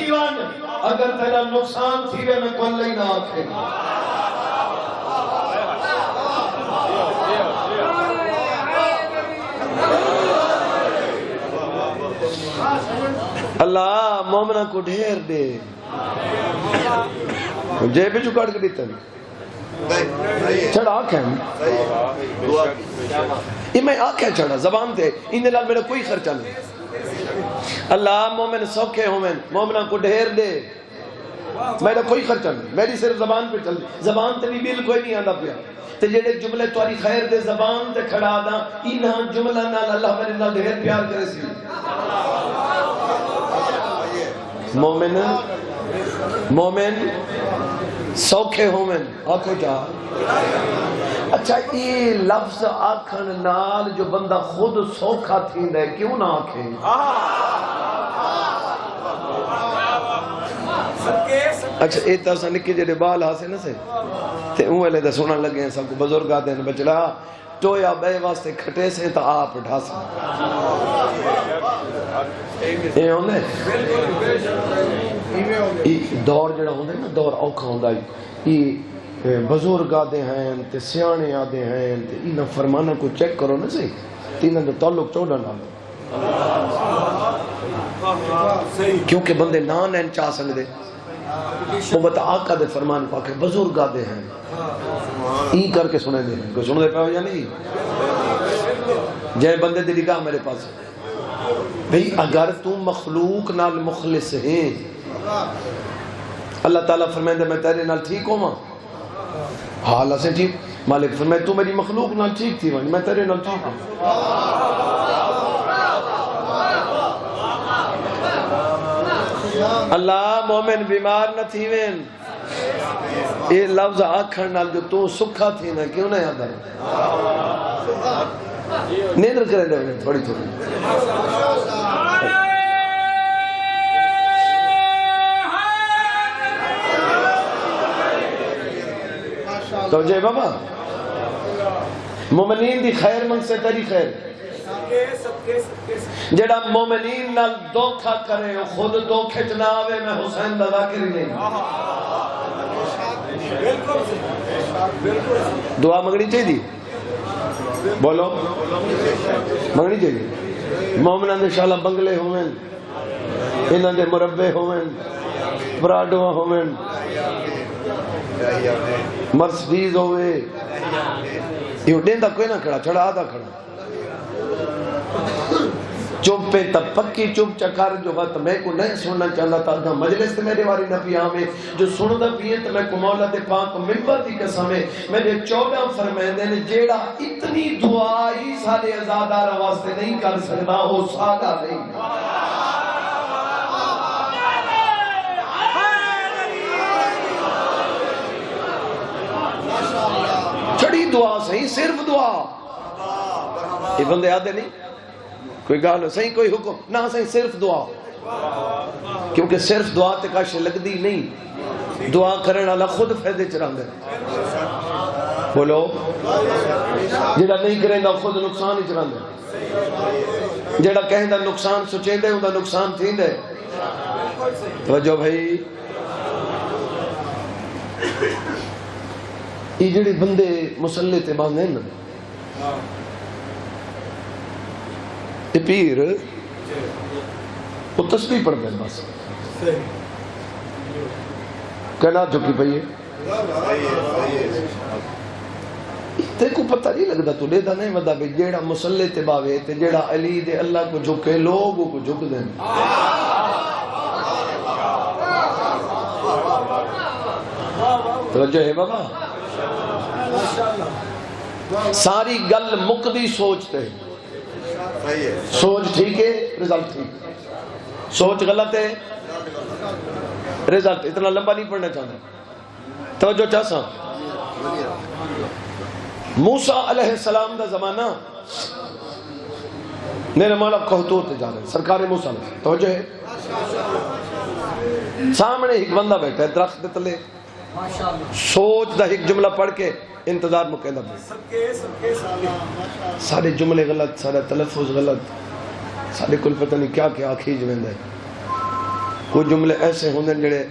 تھی ون اگر تیرا نقصان تھی وے میں کل ہی نہ آکھے اللہ مومنہ کو ڈھیر دے جیب چکڑ کے دیتا نہیں چھڑا آکھیں یہ میں آکھیں چھڑا زبان تے انہیں لال میرا کوئی خرچہ نہیں اللہ مومن سوکھے ہومن مومنہ کو ڈھیر دے میرا کوئی خرچہ نہیں میری صرف زبان پہ چل زبان تے بھی بل کوئی نہیں آنا پیا تے جڑے جملے تواری خیر دے زبان تے کھڑا دا انہاں جملہ نال اللہ میرے نال ڈھیر پیار کرے سی مومن سوکھے ہومن آنکھو جا اچھا یہ لفظ آکھن نال جو بندہ خود سوکھا تھی دے کیوں نہ آکھیں اچھا ایک طرح سے نکی جڑے بال ہاسے نہ سے تے اوہ لے دے سنن لگے ہیں سب کو بزرگ آتے ہیں بچڑا ٹویا بے واسطے کھٹے سے تا آپ ڈھا سے یہ ہوندے دور جڑا ہوندے نا دور اوکھا ہوندا یہ بزرگ آدے ہیں تے سیانے آدے ہیں تے انہاں فرمانا کو چیک کرو نا سی تینہ دے تعلق چوڑا نہ کیونکہ بندے نان ہیں چاہ سکدے وہ بتا آقا دے فرمان کو آکے بزرگ آدے ہیں این کر کے سنے دے کوئی سنے دے پاؤ یا نہیں جائے بندے دے نگاہ میرے پاس بھئی اگر تم مخلوق نال مخلص ہیں اللہ تعالیٰ فرمائے دے میں تیرے نال ٹھیک ہوں ماں ہاں اللہ سے ٹھیک مالک فرمائے تو میری مخلوق نال ٹھیک تھی میں تیرے نال ٹھیک ہوں اللہ مومن بیمار نہ تھی وین یہ لفظ آکھن نال جو تو سکھا تھی نا کیوں نہ یاد ہے نیندر کرے دے تھوڑی تھوڑی تو جے بابا مومنین دی خیر من سے تری خیر جڑا مومنین نال دھوکھا کرے خود دھوکھے چناوے میں حسین دا ذاکر ہی نہیں دعا منگنی چاہیے دی بولو منگنی چاہیے مومنان دے شالا بنگلے ہوئیں انہاں دے مربع ہوئیں پراڈو ہوئیں مرسڈیز ہوئے یہ ڈیندا کوئی نہ کھڑا چھڑا آدھا کھڑا چپ پہ تب پکی چپ چکر جو بات میں کو نہیں سننا چاہتا تھا مجلس تے میرے واری نبی آمیں جو سندا پیئے تو میں کو مولا دے پاک ممبر دی قسم ہے میرے 14 فرمیندے نے جیڑا اتنی دعائی سارے ازادار واسطے نہیں کر سکتا وہ سادہ نہیں چھڑی دعا صحیح صرف دعا یہ بندے آدھے نہیں کوئی گال صحیح کوئی حکم نہ صحیح صرف دعا کیونکہ صرف دعا تے کاش لگ دی نہیں دعا کرنے والا خود فائدے چران دے بولو جڑا نہیں کریں گا خود نقصان ہی چران دے جڑا کہیں دا نقصان سچیں دے ان دا نقصان تھیں دے توجہ بھائی یہ جڑے بندے مسلح تے باندھے نا یہ پیر وہ تسبیح پڑھ دیں بس کہنا چکی پئی تے کو پتہ نہیں لگتا تو لے دا نہیں ودا بھی جیڑا مسلح تے باوے تے جیڑا علی دے اللہ کو جھکے لوگوں کو جھک دیں توجہ ہے بابا ساری گل مقدی سوچتے سوچ ٹھیک ہے رزلٹ ٹھیک سوچ غلط ہے رزلٹ اتنا لمبا نہیں پڑھنا چاہتا توجہ چاہسا موسیٰ علیہ السلام دا زمانہ میرے مولا قحطور تے جا رہے سرکار موسیٰ علیہ توجہ ہے سامنے ایک بندہ بیٹھا ہے درخت تلے سوچ دا ایک جملہ پڑھ کے انتظار مکیدہ بھی سارے جملے غلط سارے تلفظ غلط سارے کل پتہ نہیں کیا کیا کھیج ویندہ ہے وہ جملے ایسے ہوندے جڑے